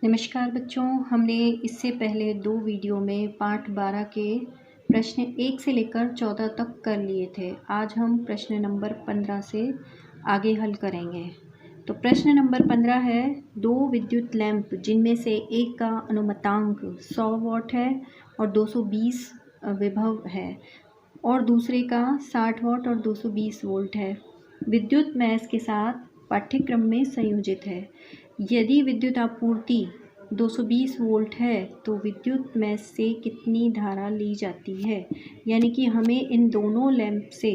नमस्कार बच्चों, हमने इससे पहले 2 वीडियो में पाठ 12 के प्रश्न 1 से लेकर 14 तक कर लिए थे। आज हम प्रश्न नंबर 15 से आगे हल करेंगे। तो प्रश्न नंबर 15 है, 2 विद्युत लैंप जिनमें से एक का अनुमतांक 100 वाट है और 220 विभव है और दूसरे का 60 वाट और 220 वोल्ट है। विद्युत मैस के साथ पाठ्यक्रम में संयोजित है। यदि विद्युत आपूर्ति 220 वोल्ट है तो विद्युत मैस से कितनी धारा ली जाती है। यानी कि हमें इन दोनों लैंप से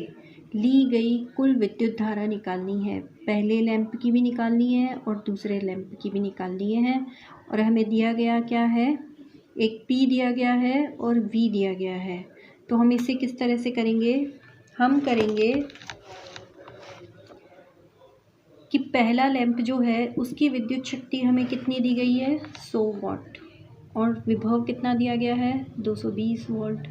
ली गई कुल विद्युत धारा निकालनी है। पहले लैंप की भी निकालनी है और दूसरे लैंप की भी निकालनी है। और हमें दिया गया क्या है, एक P दिया गया है और V दिया गया है। तो हम इसे किस तरह से करेंगे, हम करेंगे कि पहला लैंप जो है उसकी विद्युत शक्ति हमें कितनी दी गई है, 100 वाट, और विभव कितना दिया गया है, 220 वोल्ट।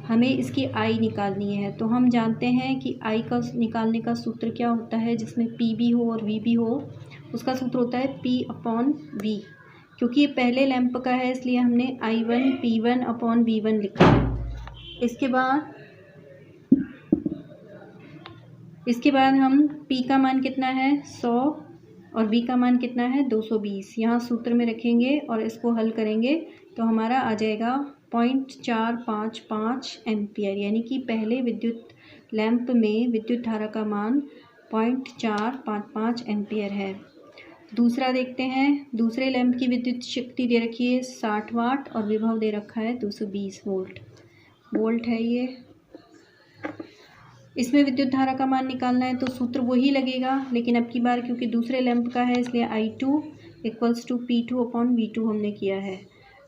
हमें इसकी I निकालनी है। तो हम जानते हैं कि I का निकालने का सूत्र क्या होता है, जिसमें P भी हो और V भी हो, उसका सूत्र होता है P/V। क्योंकि ये पहले लैंप का है इसलिए हमने I1 P1/V1 लिखा है। इसके बाद हम P का मान कितना है, 100, और V का मान कितना है, 220। यहाँ सूत्र में रखेंगे और इसको हल करेंगे तो हमारा आ जाएगा 0.455 एम्पियर। यानी कि पहले विद्युत लैंप में विद्युत धारा का मान 0.455 एम्पियर है। दूसरा देखते हैं। दूसरे लैंप की विद्युत शक्ति दे रखी है 60 वाट और विभव दे रखा है 220 वोल्ट है ये। इसमें विद्युत धारा का मान निकालना है तो सूत्र वही लगेगा, लेकिन अब की बार क्योंकि दूसरे लैंप का है इसलिए I2 = P2/V2 हमने किया है।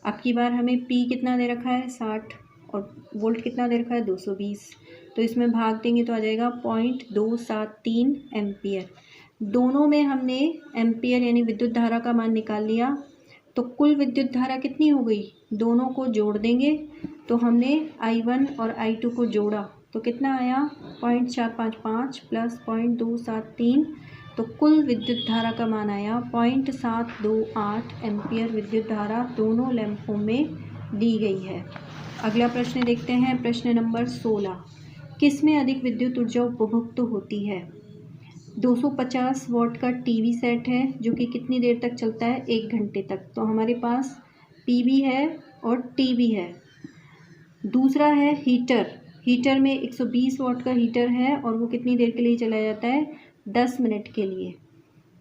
अब की बार हमें P कितना दे रखा है, 60, और वोल्ट कितना दे रखा है, 220। तो इसमें भाग देंगे तो आ जाएगा 0.273 एम्पियर। दोनों में हमने एम्पियर यानी विद्युत धारा का मान निकाल लिया। तो कुल विद्युत धारा कितनी हो गई, दोनों को जोड़ देंगे। तो हमने I1 और I2 को जोड़ा तो कितना आया, 0.455 प्लस 0.273। तो कुल विद्युत धारा का मान आया 0.728 एम्पियर। विद्युत धारा दोनों लैंपों में दी गई है। अगला प्रश्न देखते हैं, प्रश्न नंबर 16। किस में अधिक विद्युत ऊर्जा उपभुक्त होती है। 250 वाट का टीवी सेट है जो कि कितनी देर तक चलता है, 1 घंटे तक। तो हमारे पास P भी है और T भी है। दूसरा है हीटर में 120 वाट का हीटर है और वो कितनी देर के लिए चलाया जाता है, 10 मिनट के लिए।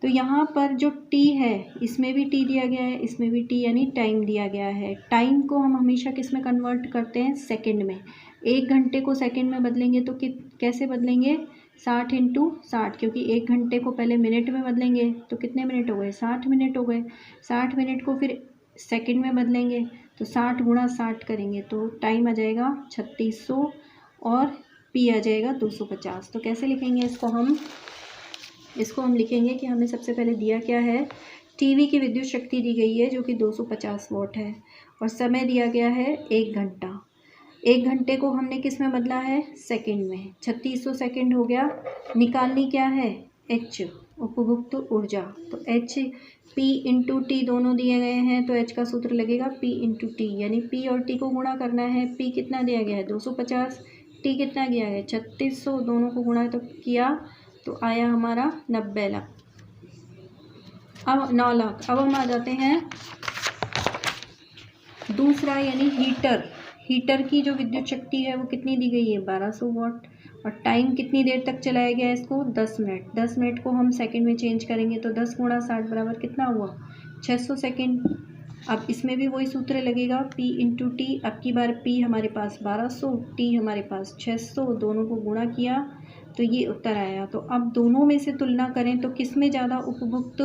तो यहाँ पर जो T है इसमें भी T दिया गया है, इसमें भी T यानी टाइम दिया गया है। टाइम को हम हमेशा किस में कन्वर्ट करते हैं, सेकंड में। 1 घंटे को सेकंड में बदलेंगे तो कैसे बदलेंगे, 60 × 60, क्योंकि 1 घंटे को पहले मिनट में बदलेंगे तो कितने मिनट हो गए, 60 मिनट हो गए। 60 मिनट को फिर सेकंड में बदलेंगे तो 60 × 60 करेंगे तो टाइम आ जाएगा 3600 और P आ जाएगा 250। तो कैसे लिखेंगे इसको हम लिखेंगे कि हमें सबसे पहले दिया क्या है, टीवी की विद्युत शक्ति दी गई है जो कि 250 वाट है और समय दिया गया है 1 घंटा। 1 घंटे को हमने किस में बदला है, सेकंड में। 3600 सेकंड हो गया। निकालनी क्या है, H, उपभुक्त ऊर्जा। तो H P × T दोनों दिए गए हैं तो H का सूत्र लगेगा P × T, यानी P और T को गुणा करना है। P कितना दिया गया है, 250, T कितना दिया है, 3600, दोनों को गुणा तो किया तो आया हमारा 90 लाख, अब 9 लाख। अब हम आ जाते हैं दूसरा यानी हीटर की जो विद्युत शक्ति है वो कितनी दी गई है, 1200 वाट, और टाइम कितनी देर तक चलाया गया है इसको, 10 मिनट। 10 मिनट को हम सेकंड में चेंज करेंगे तो 10 × 60 बराबर कितना हुआ, 600 सेकंड। अब इसमें भी वही सूत्र लगेगा P × T। अब की बार P हमारे पास 1200, T हमारे पास 600, दोनों को गुणा किया तो ये उत्तर आया। तो अब दोनों में से तुलना करें तो किस में ज़्यादा उपभुक्त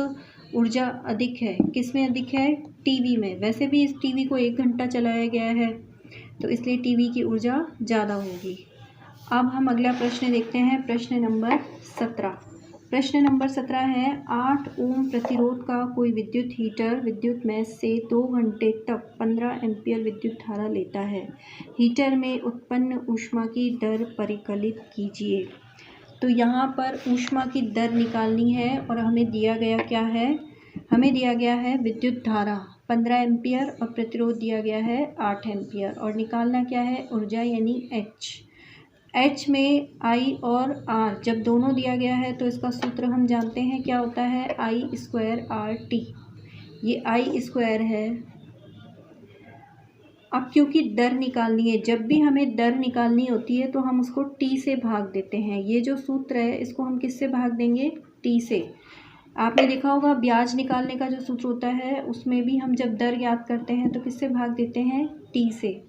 ऊर्जा अधिक है, किस में अधिक है, टीवी में। वैसे भी इस टीवी को 1 घंटा चलाया गया है तो इसलिए टीवी की ऊर्जा ज़्यादा होगी। अब हम अगला प्रश्न देखते हैं, प्रश्न नंबर 17। प्रश्न नंबर 17 है, 8 ओम प्रतिरोध का कोई विद्युत हीटर विद्युत मैस से 2 घंटे तक 15 एम्पियर विद्युत धारा लेता है। हीटर में उत्पन्न ऊष्मा की दर परिकलित कीजिए। तो यहाँ पर ऊष्मा की दर निकालनी है और हमें दिया गया क्या है, हमें दिया गया है विद्युत धारा 15 एम्पियर और प्रतिरोध दिया गया है 8 एम्पियर। और निकालना क्या है, ऊर्जा यानी H में I और R जब दोनों दिया गया है तो इसका सूत्र हम जानते हैं क्या होता है, I² RT। ये I² है। अब क्योंकि दर निकालनी है, जब भी हमें दर निकालनी होती है तो हम उसको T से भाग देते हैं। ये जो सूत्र है इसको हम किससे भाग देंगे, T से। आपने देखा होगा ब्याज निकालने का जो सूत्र होता है उसमें भी हम जब दर याद करते हैं तो किससे भाग देते हैं, T से।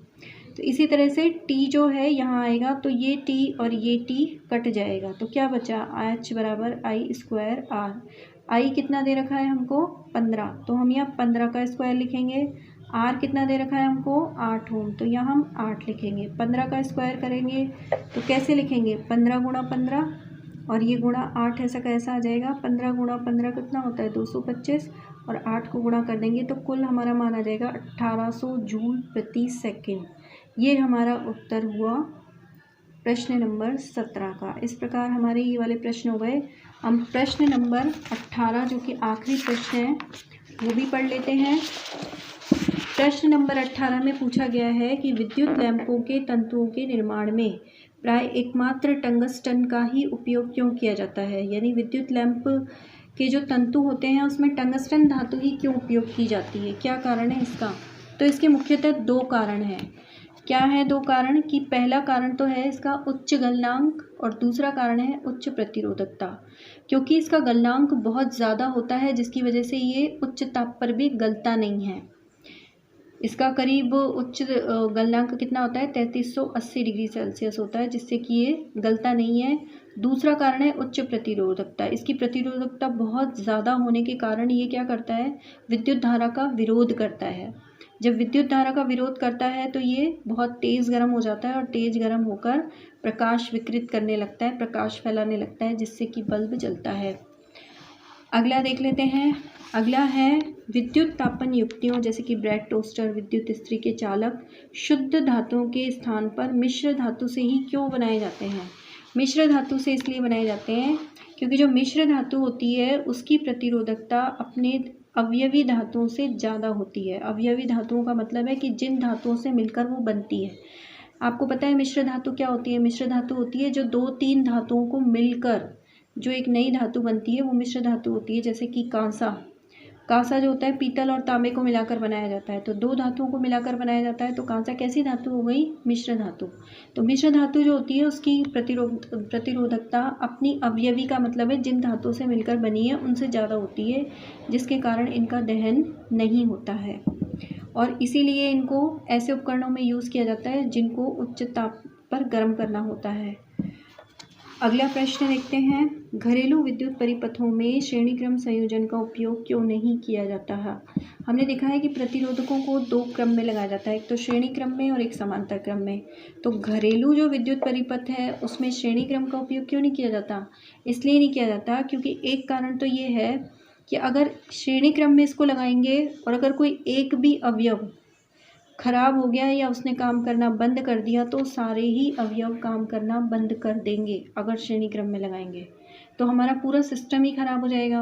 तो इसी तरह से T जो है यहाँ आएगा तो ये T और ये T कट जाएगा तो क्या बचा, H बराबर I² R। I कितना दे रखा है हमको, 15, तो हम यहाँ 15 का स्क्वायर लिखेंगे। R कितना दे रखा है हमको, 8 ओम, तो यहाँ हम 8 लिखेंगे। 15 का स्क्वायर करेंगे तो कैसे लिखेंगे, 15 गुणा 15 और ये गुणा 8 ऐसा कैसा आ जाएगा, 15 गुणा 15 कितना होता है 225 और 8 को गुणा कर देंगे तो कुल हमारा मान आ जाएगा 1800 जूल प्रति सेकंड। ये हमारा उत्तर हुआ प्रश्न नंबर 17 का। इस प्रकार हमारे ये वाले प्रश्न हो गए। हम प्रश्न नंबर 18 जो कि आखिरी प्रश्न है वो भी पढ़ लेते हैं। प्रश्न नंबर 18 में पूछा गया है कि विद्युत लैंपों के तंतुओं के निर्माण में प्राय एकमात्र टंगस्टन का ही उपयोग क्यों किया जाता है। यानी विद्युत लैंप के जो तंतु होते हैं उसमें टंगस्टन धातु ही क्यों उपयोग की जाती है, क्या कारण है इसका। तो इसके मुख्यतः 2 कारण हैं। क्या है 2 कारण, कि पहला कारण तो है इसका उच्च गलनांक और दूसरा कारण है उच्च प्रतिरोधकता। क्योंकि इसका गलनांक बहुत ज़्यादा होता है जिसकी वजह से ये उच्च ताप पर भी गलता नहीं है। इसका करीब उच्च गलनांक कितना होता है, 3380 डिग्री सेल्सियस होता है, जिससे कि ये गलता नहीं है। दूसरा कारण है उच्च प्रतिरोधकता। इसकी प्रतिरोधकता बहुत ज़्यादा होने के कारण ये क्या करता है, विद्युत धारा का विरोध करता है। जब विद्युत धारा का विरोध करता है तो ये बहुत तेज़ गर्म हो जाता है और तेज़ गर्म होकर प्रकाश विकृत करने लगता है, प्रकाश फैलाने लगता है, जिससे कि बल्ब जलता है। अगला देख लेते हैं। अगला है विद्युत तापन युक्तियों जैसे कि ब्रेड टोस्टर, विद्युत इस्त्री के चालक शुद्ध धातुओं के स्थान पर मिश्र धातु से ही क्यों बनाए जाते हैं। मिश्र धातु से इसलिए बनाए जाते हैं क्योंकि जो मिश्र धातु होती है उसकी प्रतिरोधकता अपने अवयवी धातुओं से ज़्यादा होती है। अवयवी धातुओं का मतलब है कि जिन धातुओं से मिलकर वो बनती है। आपको पता है मिश्र धातु क्या होती है, मिश्र धातु होती है जो 2-3 धातुओं को मिलकर जो एक नई धातु बनती है वो मिश्र धातु होती है। जैसे कि कांसा जो होता है पीतल और तांबे को मिलाकर बनाया जाता है, तो 2 धातुओं को मिलाकर बनाया जाता है, तो कांसा कैसी धातु हो गई, मिश्र धातु। तो मिश्र धातु जो होती है उसकी प्रतिरोधकता अपनी अवयवी का मतलब है जिन धातुओं से मिलकर बनी है उनसे ज़्यादा होती है, जिसके कारण इनका दहन नहीं होता है और इसीलिए इनको ऐसे उपकरणों में यूज़ किया जाता है जिनको उच्च ताप पर गर्म करना होता है। अगला प्रश्न देखते हैं। घरेलू विद्युत परिपथों में श्रेणी क्रम संयोजन का उपयोग क्यों नहीं किया जाता है। हमने देखा है कि प्रतिरोधकों को 2 क्रम में लगाया जाता है, एक तो श्रेणी क्रम में और एक समांतर क्रम में। तो घरेलू जो विद्युत परिपथ है उसमें श्रेणी क्रम का उपयोग क्यों नहीं किया जाता, इसलिए नहीं किया जाता क्योंकि एक कारण तो ये है कि अगर श्रेणी क्रम में इसको लगाएंगे और अगर कोई एक भी अवयव खराब हो गया या उसने काम करना बंद कर दिया तो सारे ही अवयव काम करना बंद कर देंगे। अगर श्रेणी क्रम में लगाएंगे तो हमारा पूरा सिस्टम ही खराब हो जाएगा।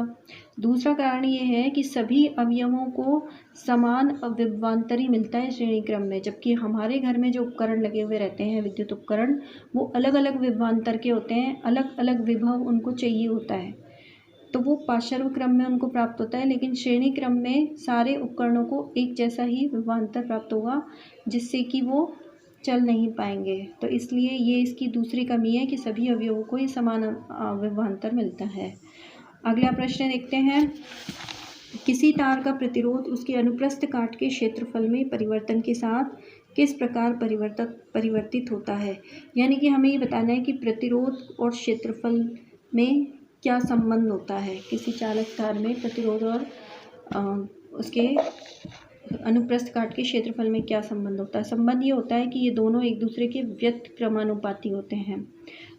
दूसरा कारण ये है कि सभी अवयवों को समान विभवांतर मिलता है श्रेणी क्रम में, जबकि हमारे घर में जो उपकरण लगे हुए रहते हैं विद्युत उपकरण वो अलग अलग विभवांतर के होते हैं, अलग अलग विभव उनको चाहिए होता है, तो वो पार्श्व क्रम में उनको प्राप्त होता है। लेकिन श्रेणी क्रम में सारे उपकरणों को एक जैसा ही विभवांतर प्राप्त होगा जिससे कि वो चल नहीं पाएंगे। तो इसलिए ये इसकी दूसरी कमी है कि सभी अवयवों को ही समान विभवांतर मिलता है। अगला प्रश्न देखते हैं। किसी तार का प्रतिरोध उसके अनुप्रस्थ काट के क्षेत्रफल में परिवर्तन के साथ किस प्रकार परिवर्तित होता है। यानी कि हमें ये बताना है कि प्रतिरोध और क्षेत्रफल में क्या संबंध होता है। किसी चालक तार में प्रतिरोध और उसके अनुप्रस्थ काट के क्षेत्रफल में क्या संबंध होता है। संबंध ये होता है कि ये दोनों एक दूसरे के व्युत्क्रमानुपाती होते हैं।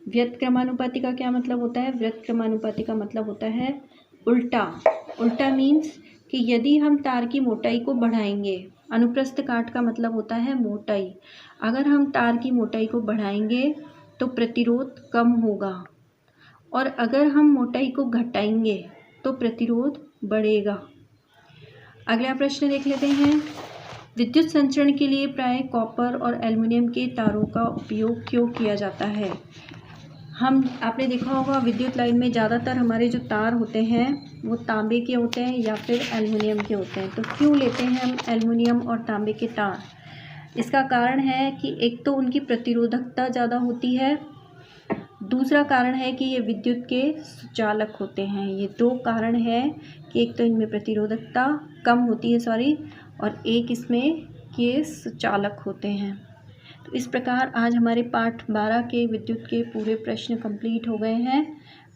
व्युत्क्रमानुपाती का क्या मतलब होता है, व्युत्क्रमानुपाती का मतलब होता है उल्टा मीन्स कि यदि हम तार की मोटाई को बढ़ाएंगे, अनुप्रस्थ काट का मतलब होता है मोटाई, अगर हम तार की मोटाई को बढ़ाएंगे तो प्रतिरोध कम होगा और अगर हम मोटाई को घटाएंगे तो प्रतिरोध बढ़ेगा। अगला प्रश्न देख लेते हैं। विद्युत संचरण के लिए प्राय कॉपर और एल्युमिनियम के तारों का उपयोग क्यों किया जाता है? आपने देखा होगा विद्युत लाइन में ज़्यादातर हमारे जो तार होते हैं वो तांबे के होते हैं या फिर एल्युमिनियम के होते हैं। तो क्यों लेते हैं हम एल्युमिनियम और तांबे के तार? इसका कारण है कि एक तो उनकी प्रतिरोधकता ज़्यादा होती है, दूसरा कारण है कि ये विद्युत के सुचालक होते हैं। ये दो कारण हैं कि एक तो इनमें प्रतिरोधकता कम होती है और एक इसमें ये सुचालक होते हैं। तो इस प्रकार आज हमारे पाठ 12 के विद्युत के पूरे प्रश्न कंप्लीट हो गए हैं।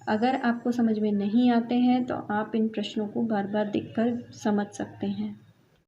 अगर आपको समझ में नहीं आते हैं तो आप इन प्रश्नों को बार बार देखकर समझ सकते हैं।